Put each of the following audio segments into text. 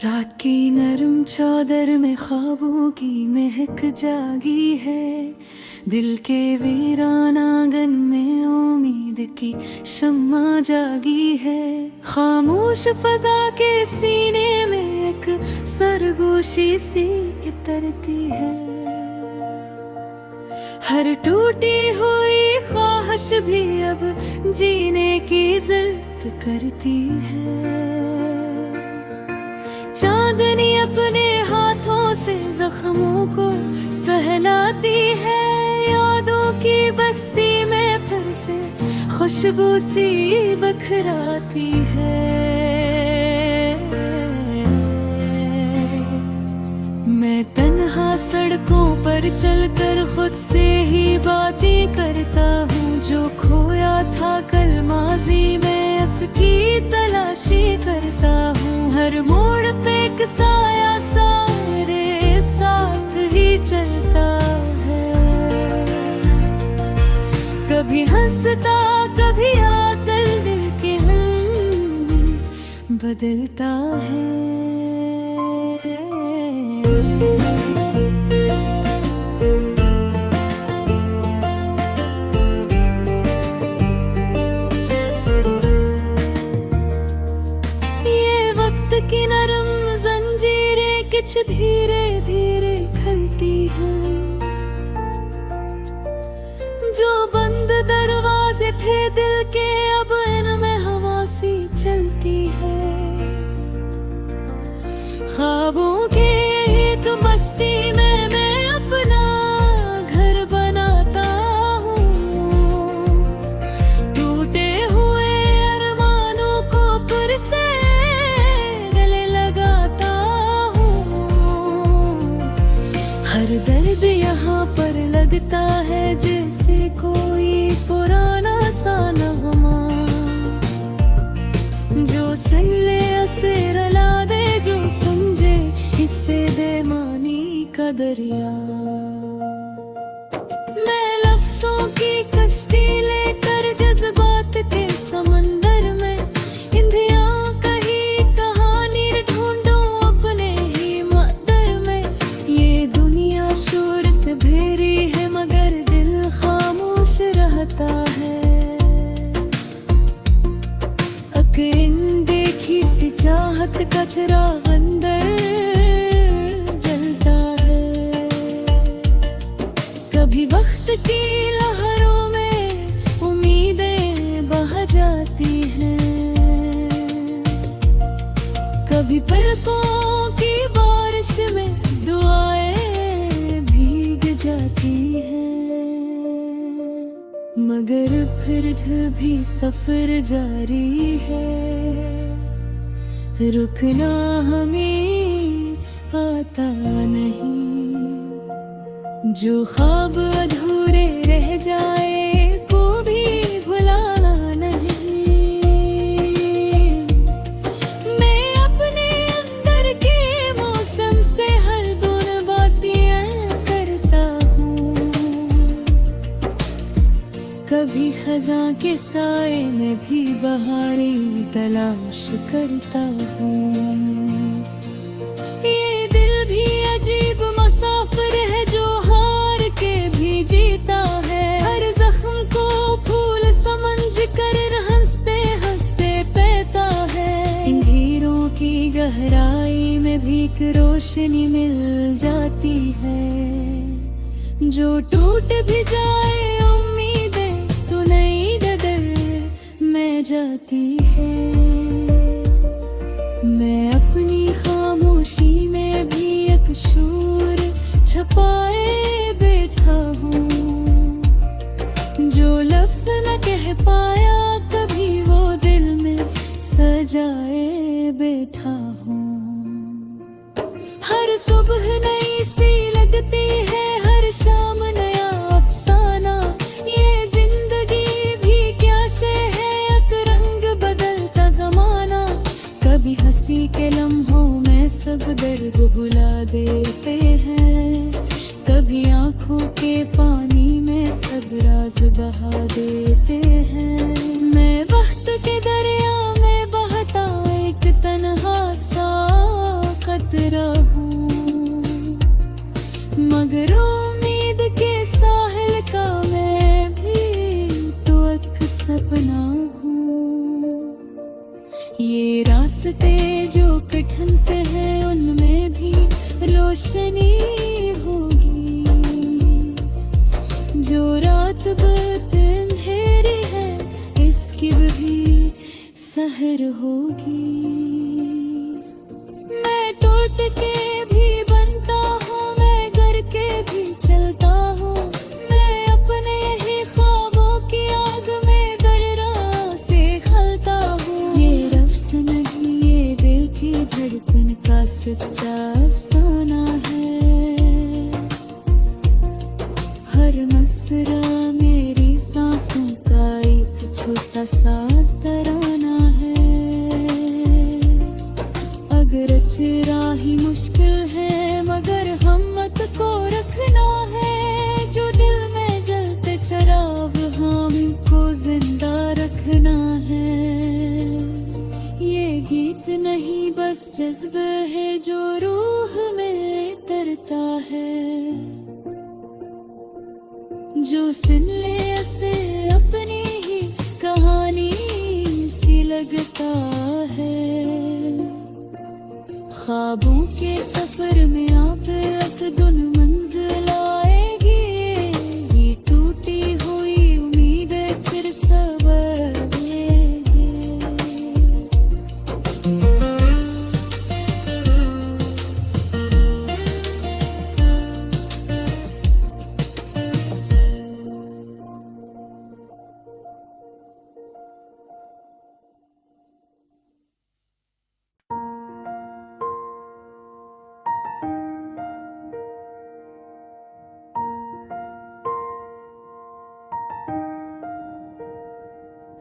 रात की नरम चादर में ख्वाबों की महक जागी है। दिल के वीरान आंगन में उम्मीद की शम्मा जागी है। खामोश फजा के सीने में एक सरगोशी सी इतरती है। हर टूटी हुई ख्वाहिश भी अब जीने की जिद करती है। चांदनी अपने हाथों से जख्मों को सहलाती है। यादों की बस्ती में फिर से खुशबू सी बखराती है। मैं तन्हा सड़कों पर चलकर खुद से ही बातें करता हूँ। जो खोया था कल माजी में उसकी तलाशी करता हूँ। हर मोड़ पे एक साया सारे साथ ही चलता है। कभी हंसता कभी आकर दिल के बदलता है। की नरम जंजीरें कुछ धीरे धीरे खुलती हैं। जो बंद दरवाजे थे दिल के अब इनमें हवा सी चलती है। ख्वाबों के एक मस्ती में मैं अपना घर बनाता हूँ। टूटे हुए अरमानों को फिर से दर्द यहाँ पर लगता है जैसे कोई पुराना सा नगमा। जो सुन ले उसे रुला दे, जो समझे इससे दे मानी का दरिया। मैं लफ्जों की कश्ती लेकर जज्बात के समंदर में इंधिया कहीं कहानी ढूंढो अपने ही मदर में। ये दुनिया शोर से भरी है मगर दिल खामोश रहता है। अकेन देखी सी चाहत का चिराग अंदर जलता है। कभी वक्त की लहरों में उम्मीदें बह जाती हैं। कभी पलकों की बारिश में दुआएं भीग जाती हैं। मगर फिर भी सफर जारी है। रुकना हमें आता नहीं। जो ख्वाब अधूरे रह जाए को भी भुलाना नहीं। मैं अपने अंदर के मौसम से हर गुण बातें करता हूँ। कभी खज़ां के साए में भी बहारें तलाश करता हूँ। ये दिल भी अजीब मुसाफिर है जो हार के भी जीता है। हर जख्म को फूल समझ कर हंसते हंसते पहता है। इन हीरों की गहराई में भी एक रोशनी मिल जाती है। जो टूट भी जाए उम्मीदें तो नई डगर में जाती है। मैं अपनी खामोशी में भी एक शोर छुपाए बैठा हूँ। जो लफ्ज़ न कह पाया कभी वो दिल में सजाए बैठा हूँ। हर सुबह नई सी लगती है, हर शाम नया अफसाना। ये जिंदगी भी क्या शय है, एक रंग बदलता जमाना। कभी हंसी के लम्हों में सब दर्द भुला देते हैं। कभी आंखों के पानी में सब राज बहा देते हैं। मैं वक्त के दरिया में बहता एक तन्हा सा उतरा हूँ, मगर उम्मीद के साहिल का मैं भी तो एक सपना हूँ। ये रास्ते जो कठिन से है उनमें भी रोशनी होगी, जो रात बहुत अंधेरी है इसकी भी सहर होगी। मैं टूट के भी बनता हूँ, मैं गर के भी चलता हूँ, मैं अपने ही ख्वाबों की आग में दर्रा से खलता हूँ। ये रफ्स नहीं, ये दिल की धड़कन का सच्चा अफसाना है। हर मसरा मेरी सांसों का एक छोटा सा तराना है। अगरच राही मुश्किल है मगर हिम्मत को रखना है। जो दिल में जलते चराग हमको जिंदा रखना है। ये गीत नहीं बस जज्बा है जो रूह में तरता है, जो सुन ले उसे अपनी ही कहानी सी लगता है। ख्वाबों के सफर में आप एक दिन मंजिल आएगी, ये टूटी हुई उम्मीदें फिर सबर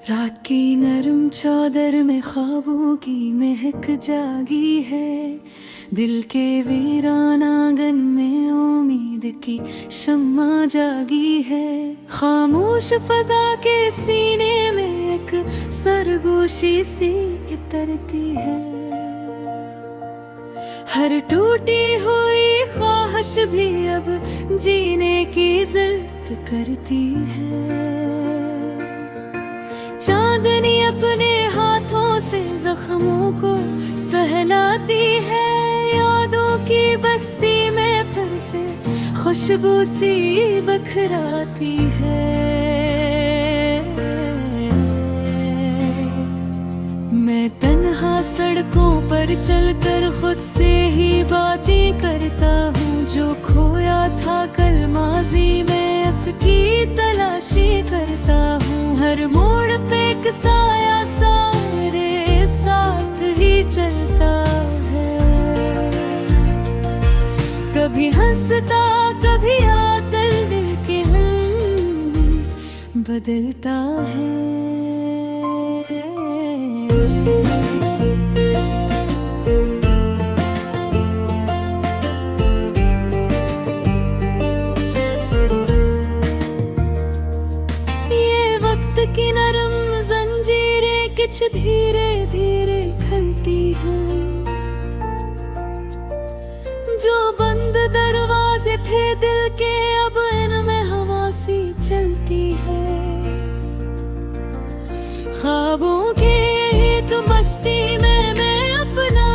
रात की नरम चादर में ख्वाबों की महक जागी है। दिल के वीरान आंगन में उम्मीद की शम्मा जागी है। खामोश फजा के सीने में एक सरगोशी सी इतरती है। हर टूटी हुई ख्वाहिश भी अब जीने की जिद करती है। चांदनी अपने हाथों से जख्मों को सहलाती है। यादों की बस्ती में फिर से खुशबू सी बखराती है। मैं तन्हा सड़कों पर चलकर खुद से ही बातें करता हूँ। जो खोया था कल माजी में उसकी तलाशी करता हूँ। हर मोड़ पे एक साया सारे साथ ही चलता है। कभी हंसता कभी आदल दिल के बदलता है। की नरम जंजीरें कुछ धीरे धीरे खुलती हैं। जो बंद दरवाजे थे दिल के अब इनमें हवा सी चलती है। ख्वाबों के एक बस्ती में मैं अपना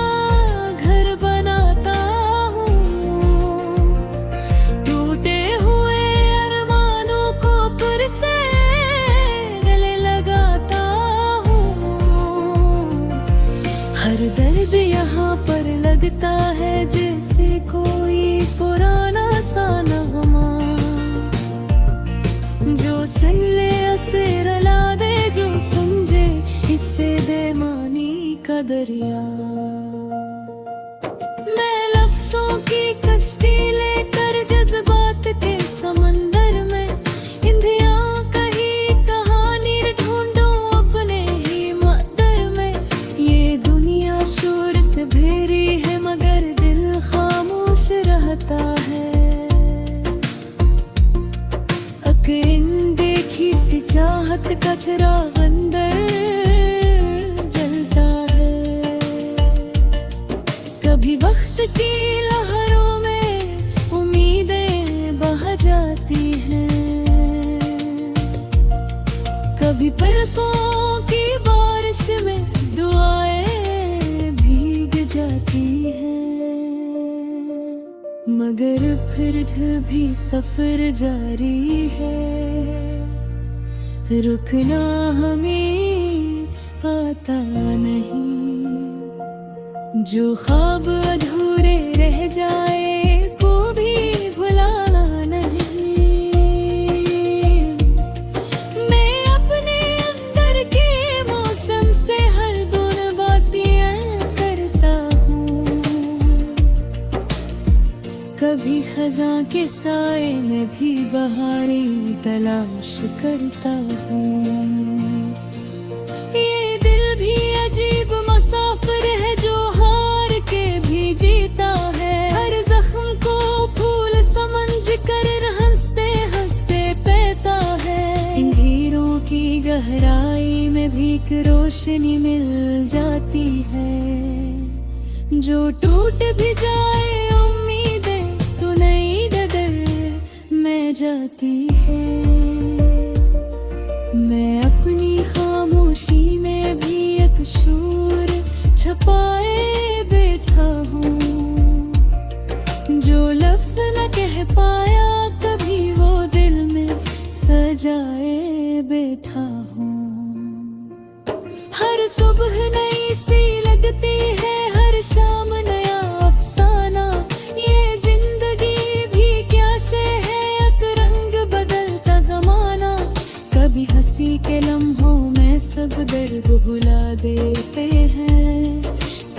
घर बनाता हूँ। टूटे हुए अरमानों को फिर से हर दर्द यहाँ पर लगता है जैसे कोई पुराना सा नगमा। जो सुन ले उसे रुला दे, जो समझे इससे बेमानी का दरिया। मैं लफ्जों की कश्ती लेकर जज्बात के समंदर में इंधियाँ कही कहानी ढूंढूं अपने ही मदर में। ये दुनिया शोर से भेरी है मगर दिल खामोश रहता है। देखी सी चाहत का चिराग अंदर जलता है। कभी वक्त की लहरों में उम्मीदें बह जाती हैं। कभी पलकों की बारिश में दुआएं भीग जाती हैं। मगर फिर भी सफर जारी है, रुकना हमें आता नहीं। जो ख्वाब अधूरे रह जाए को भी भुलाना नहीं। मैं अपने अंदर के मौसम से हर गुण बातें करता हूँ। कभी खज़ां के साए में भी बहारें तलाश करता हूँ। ये दिल भी अजीब मुसाफिर है जो हार के भी जीता है। हर जख्म को फूल समझ कर हंसते हंसते पहता है। इन हीरों की गहराई में भी एक रोशनी मिल जाती है। जो टूट भी जाए उम्मीदें तो नई डगर में जाती है। मैं अपनी खामोशी में भी एक शूर छपाए बैठा हूँ। जो लफ्ज़ न कह पाया कभी वो दिल में सजाए बैठा हूँ। हर सुबह नई सी लगती है, हर शाम नया अफसाना। ये जिंदगी भी क्या शय है, एक रंग बदलता ज़माना। कभी हंसी के लम्हों में सब दर्द भुला देते हैं।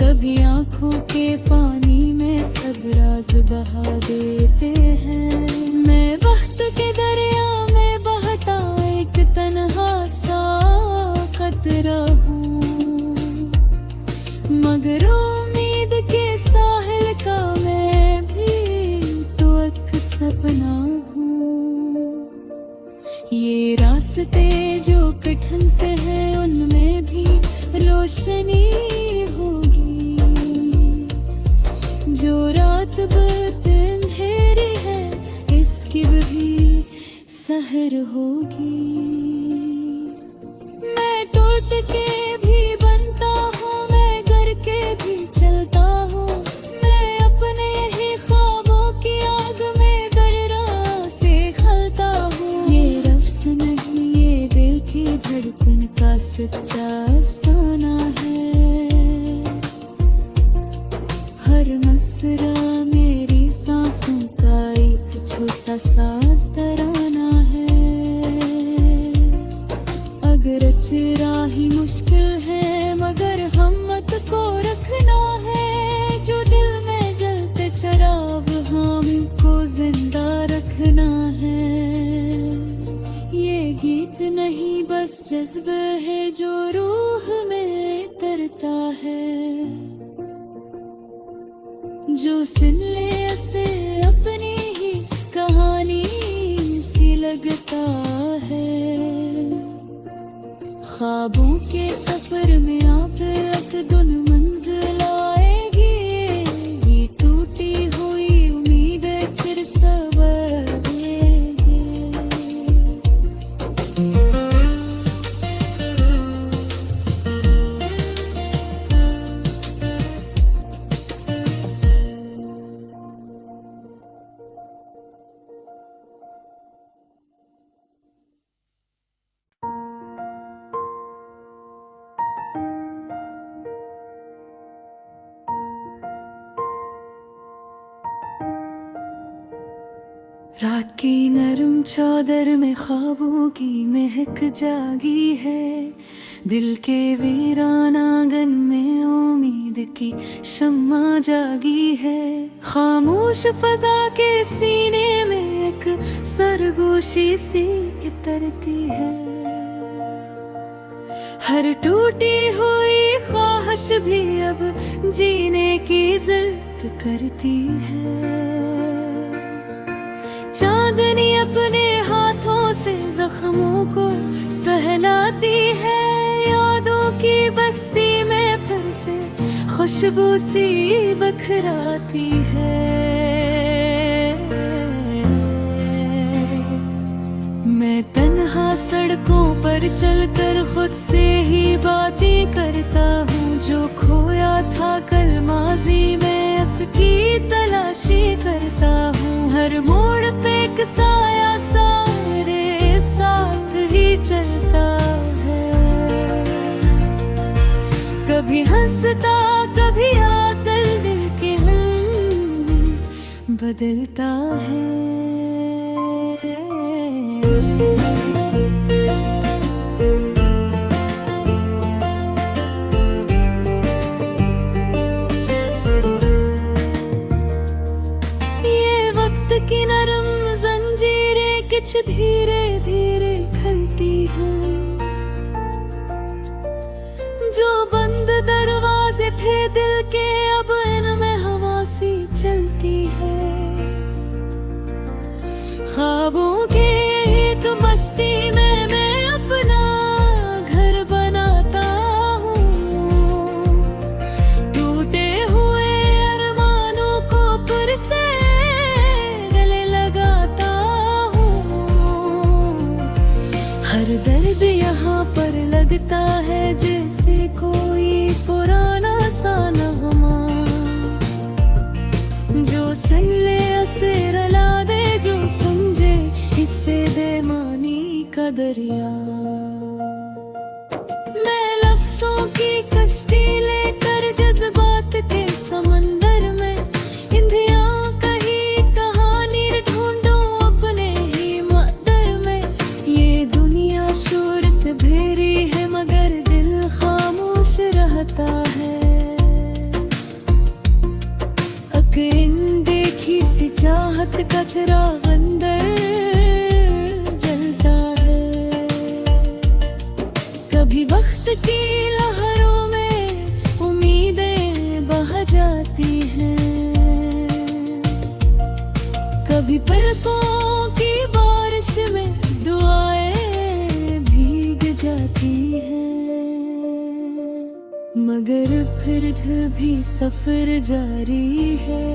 कभी आंखों के पानी में सब राज बहा देते हैं। मैं वक्त के दरिया में बहता एक तन्हा सा कतरा हूँ। मगर उम्मीद के साहिल का मैं भी तो एक सपना हूँ। ये रास्ते जो कठिन से हैं उनमें भी रोशनी होगी। जो रात बहुत अंधेरी है इसकी भी सहर होगी। मैं टूट के भी बनता हूँ, मैं गर के भी चलता हूँ। मैं अपने ही ख्वाबों की आग में गर्रा से खलता हूँ। ये लफ्ज़ नहीं, ये दिल की धड़कन का सच्चा अफसाना है। हर मसरा मेरी सांसों का एक छोटा सा तराना है। अगरच राही मुश्किल है मगर हिम्मत को रखना है। जो दिल में जलते चराग हमको जिंदा रखना है। ये गीत नहीं बस जज्बा है जो रूह में तरता है। जो सुन ले उसे अपनी ही कहानी सी लगता है। ख्वाबों के सफर में आप एक दिन मंजिल आएगी। ये टूटी हुई उम्मीदें फिर संवरेंगी। रात की नरम चादर में ख्वाबों की महक जागी है। दिल के वीरान आंगन में उम्मीद की शम्मा जागी है। खामोश फजा के सीने में एक सरगोशी सी इतरती है। हर टूटी हुई ख्वाहिश भी अब जीने की ज़रूरत करती है। चांदनी अपने हाथों से जख्मों को सहलाती है। यादों की बस्ती में फिर से खुशबू सी बखराती है। मैं तन्हा सड़कों पर चलकर खुद से ही बातें करता हूँ। जो खोया था कल माजी में उसकी तलाशी करता हूँ। हर मोड़ पे एक साया सारे साथ ही चलता है। कभी हंसता कभी आकर दिल के बदलता है। ये वक्त की नरम जंजीरें कुछ धीरे धीरे खुलती हैं। जो बंद दरवाजे थे दिल के अब इनमें हवा सी चलती है। ख्वाबों के एक बस्ती में मैं अपना घर बनाता हूँ। टूटे हुए अरमानों को फिर से गले लगाता हूँ। हर दर्द यहाँ पर लगता है जैसे कोई पुराना सा नगमा। जो सुन ले उसे रुला दे, जो समझे इससे दे मानी का दरिया। मैं लफ्जों की कश्ती लेकर जज्बात के समंदर में इंदियां कही कहानी ढूंढूं अपने ही मदर में। ये दुनिया शोर से भरी है मगर दिल खामोश रहता है। देखी सी चाहत का चिराग अंदर जलता है। कभी वक्त की लहरों में उम्मीदें बह जाती हैं। कभी पलकों की बारिश में दुआएं भीग जाती हैं। मगर फिर भी सफर जारी है।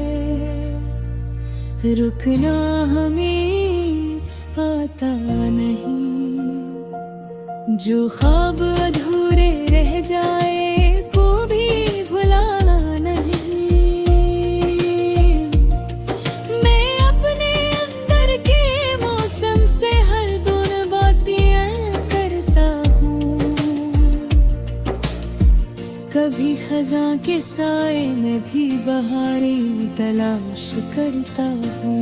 रुकना हमें आता नहीं। जो ख्वाब अधूरे रह जाए को भी भुलाना नहीं। मैं अपने अंदर के मौसम से हर दिन बातें करता हूँ। कभी खज़ां के साए में भी बहारें तलाश करता हूँ।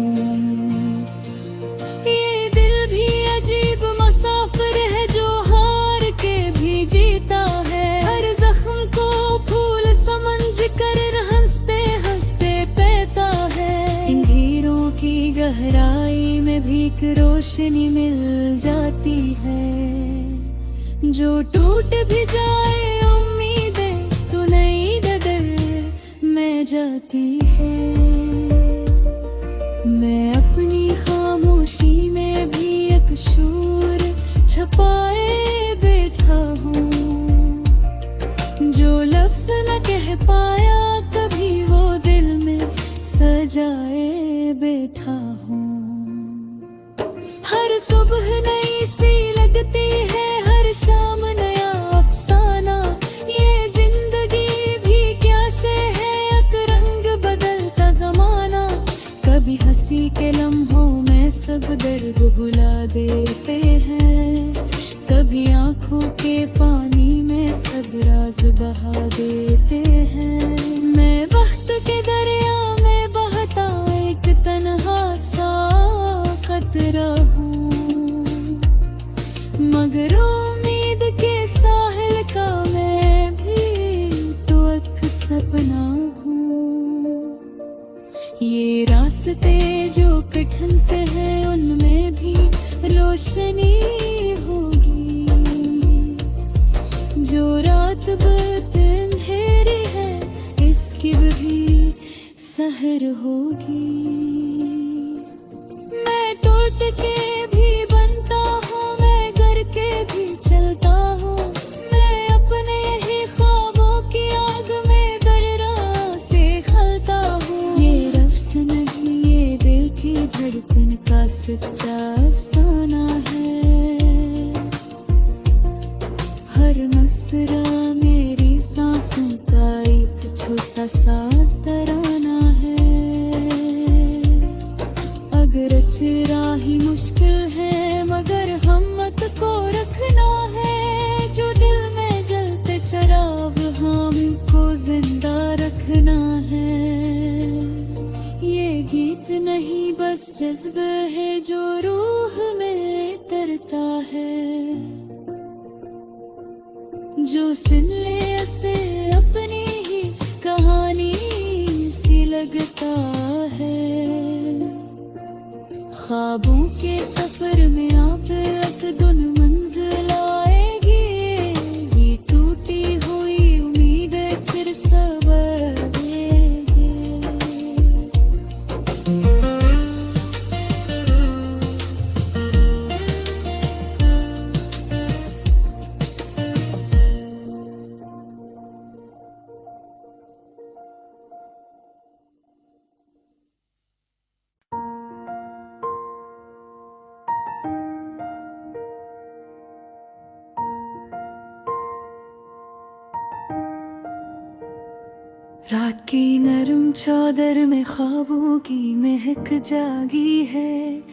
ये दिल भी अजीब मुसाफिर है जो हार के भी जीता है। हर जख्म को फूल समझ कर हंसते हंसते पहता है। इन हीरों की गहराई में भी एक रोशनी मिल जाती है। जो टूट भी जाए उम्मीदें तो नई डगर में जाती है। मैं अपनी खामोशी में भी एक शोर छपाए बैठा हूँ। जो लफ्ज़ न कह पाया कभी वो दिल में सजाए बैठा हूँ। हर सुबह नई सी लगती है, हर शाम नया अफसाना। ये जिंदगी भी क्या शय है, एक रंग बदलता जमाना। कभी हंसी के लम्हों में सब दर्द भुला देते हैं। कभी आंखों के पानी में सब राज बहा देते हैं। मैं वक्त के दरिया में बहता एक तन्हा सा कतरा हूँ। मगर उम्मीद के साहिल का मैं भी तो एक सपना हूँ। ये रास्ते जो कठिन से हैं उनमें भी रोशनी होगी। जो रात बद अंधेरी है इसकी भी सहर होगी। मैं टूट के भी बनता हूँ, मैं गर के भी चलता हूँ। मैं अपने ही ख्वाबों की आग में गर का सच्चा अफसाना है। हर मसरा मेरी सांसों का एक छोटा सा तराना है। अगर अचरा ही मुश्किल है मगर हिम्मत को रखना है। जो दिल में जलते चराग हमको जिंदा रखना है। ये गीत नहीं बस जज्बा है जो रूह में तरता है। जो सुन ले उसे अपनी ही कहानी सी लगता है। ख्वाबों के सफर में आप एक दिन मंजिल आएगी। ये टूटी हुई उम्मीदें फिर सवेरेगी। रात की नरम चादर में ख्वाबों की महक जागी है।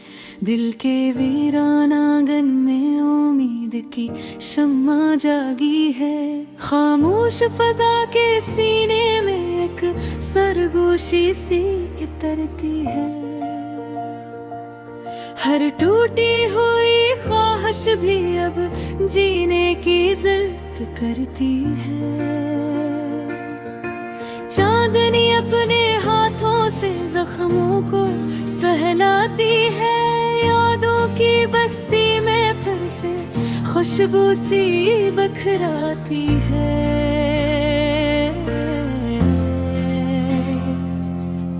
दिल के वीरान आंगन में उम्मीद की शम्मा जागी है। खामोश फजा के सीने में एक सरगोशी सी इतरती है। हर टूटी हुई ख्वाहिश भी अब जीने की जिद करती है। चांदनी अपने हाथों से जख्मों को सहलाती है। यादों की बस्ती में फिर से खुशबू सी बखराती है।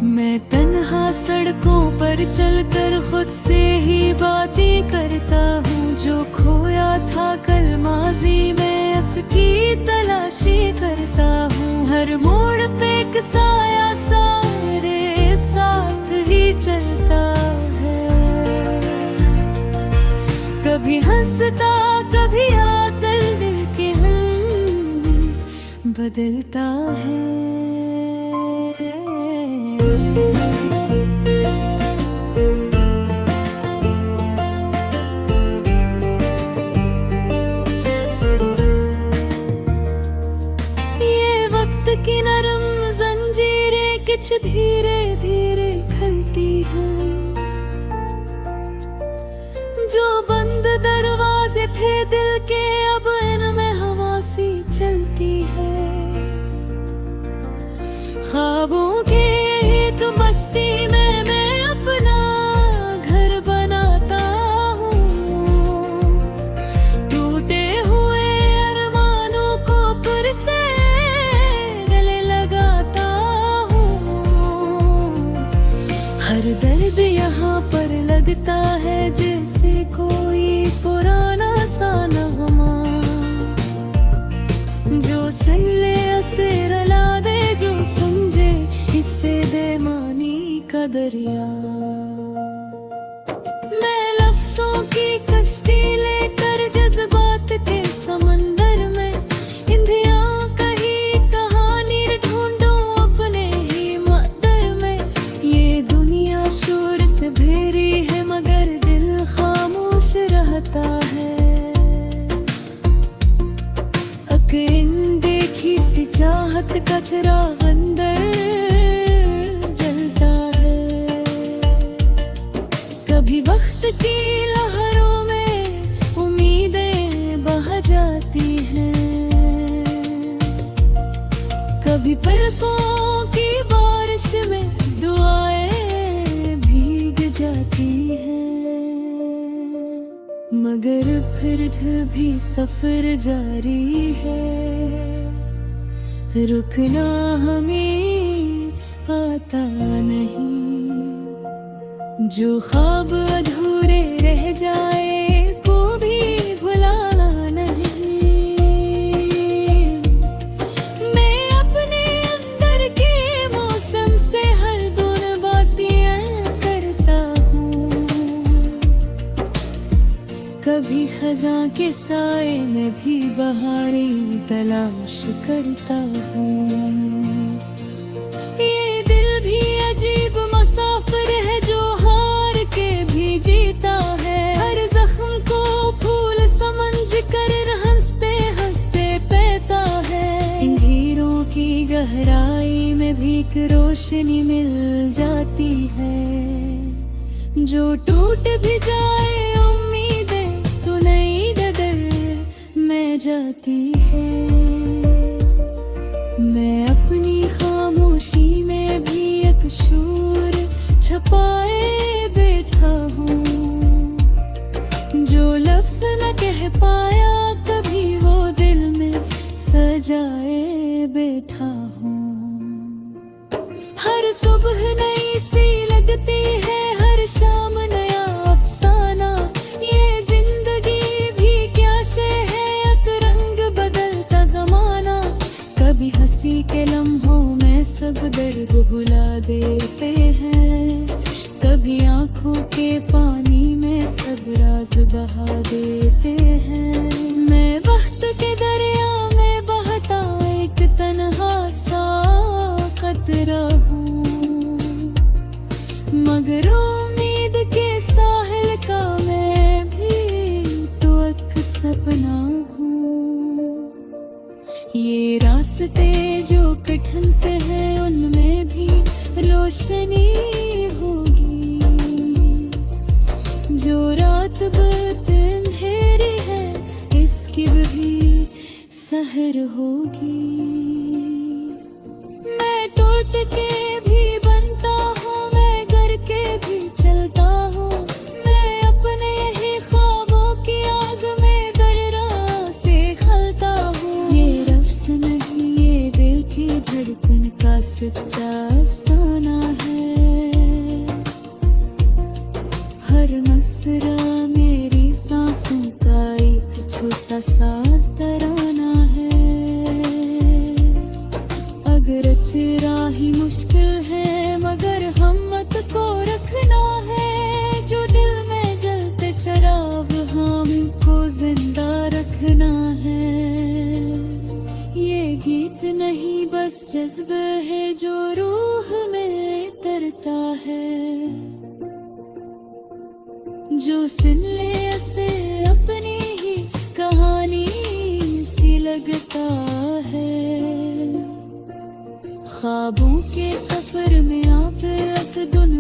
मैं तन्हा सड़कों पर चलकर खुद से ही बातें करता हूँ। जो खोया था कल माजी में उसकी तलाशी करता हूँ। हर मोड़ पे एक साया सारे साथ ही चलता है। कभी हंसता कभी आदल दिल के बदलता है। की नरम जंजीरें कुछ धीरे धीरे खुलती हैं। जो बंद दरवाजे थे दिल के अब इनमें हवा सी चलती है। ख्वाबों के एक बस्ती में मैं अपना घर बनाता हूँ। टूटे हुए अरमानों को फिर से हर दर्द यहाँ पर लगता है जैसे कोई पुराना सा नगमा। जो सुन ले उसे रुला दे। जो समझे इससे दे मानी का दरिया। मैं लफ्जों की कश्ती लेकर जज्बात के समंदर में इंधिया कहीं कहानी ढूंढो अपने ही मदर में। ये दुनिया शोर से भरी है मगर दिल खामोश रहता है। अकेन देखी सी चाहत का चिराग अंदर जलता है। कभी वक्त की लहरों में उम्मीदें बह जाती हैं। कभी पलकों की बारिश में दुआएं भीग जाती हैं। मगर फिर भी सफर जारी है। रुकना हमें आता नहीं। जो ख्वाब अधूरे रह जाए को भी भुलाना नहीं। मैं अपने अंदर के मौसम से हर धुन बातें करता हूँ। कभी खज़ां के साए में भी बहारें तलाश करता हूँ। ये दिल भी अजीब मुसाफिर है जो हार के भी जीता है। हर जख्म को फूल समझ कर हंसते हंसते पैता है। अंधेरों की गहराई में भी एक रोशनी मिल जाती है। जो टूट भी जाए उम्मीदें तो नई डगर में जाती है। मैं अपनी खामोशी में भी एक शूर छपाए बैठा हूँ। जो लफ्ज़ न कह पाया कभी वो दिल में सजाए बैठा हूँ। हर सुबह नई सी लगती है, हर शाम नया अफसाना। ये जिंदगी भी क्या शय है, एक रंग बदलता जमाना। कभी हंसी के लम्हों में सब दर्द भुला देते हैं। कभी आंखों के पानी में सब राज बहा देते हैं। मैं वक्त के दरिया में बहता एक तन्हा सा कतरा हूँ, मगर उम्मीद के साहिल का मैं भी तो एक सपना हूँ। ये रास्ते जो कठिन से हैं उनमें भी रोशनी होगी। जो रात बहुत अंधेरी है इसकी भी सहर होगी। मैं टूट के भी बनता हूँ, मैं गर के भी चलता हूँ। मैं अपने ही ख्वाबों की आग में दर्रा से खलता हूँ। ये रफ्स नहीं, ये दिल की धड़कन का सच्चा अफसाना है। हर मसरा मेरी सांसों का एक छोटा सा तराना है। अगरच राही मुश्किल है मगर हिम्मत को रखना है। जो दिल में जलते चराग हमको जिंदा रखना है। ये गीत नहीं बस जज्बा है जो रूह में तरता है। जो सुन ले उसे अपनी ही कहानी सी लगता है। ख्वाबों के सफर में आप एक दुन